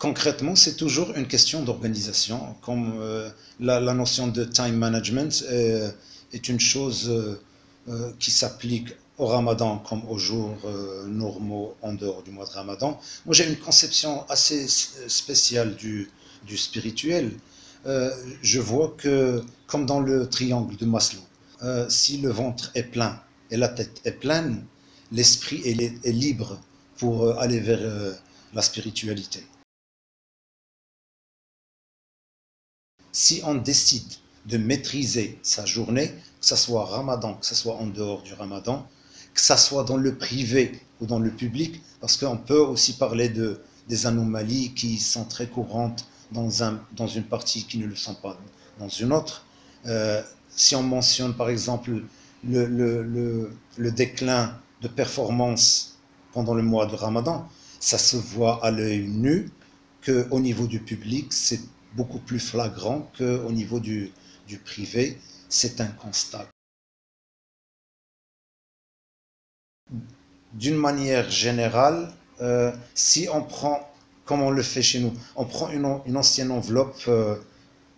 Concrètement, c'est toujours une question d'organisation, comme la notion de time management est une chose qui s'applique au Ramadan comme aux jours normaux en dehors du mois de Ramadan. Moi, j'ai une conception assez spéciale du spirituel. Je vois que, comme dans le triangle de Maslow, si le ventre est plein et la tête est pleine, l'esprit est libre pour aller vers la spiritualité. Si on décide de maîtriser sa journée, que ce soit Ramadan, que ce soit en dehors du Ramadan, que ce soit dans le privé ou dans le public, parce qu'on peut aussi parler des anomalies qui sont très courantes dans une partie qui ne le sont pas dans une autre. Si on mentionne par exemple le déclin de performance pendant le mois de Ramadan, ça se voit à l'œil nu qu'au niveau du public, c'est beaucoup plus flagrant qu'au niveau du privé. C'est un constat. D'une manière générale, si on prend, comme on le fait chez nous, on prend une ancienne enveloppe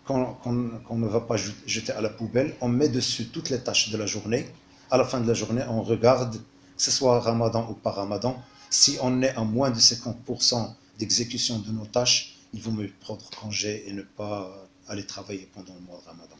qu'on ne va pas jeter à la poubelle, on met dessus toutes les tâches de la journée. À la fin de la journée, on regarde, que ce soit Ramadan ou pas Ramadan, si on est à moins de 50% d'exécution de nos tâches, il vaut mieux prendre congé et ne pas aller travailler pendant le mois de Ramadan.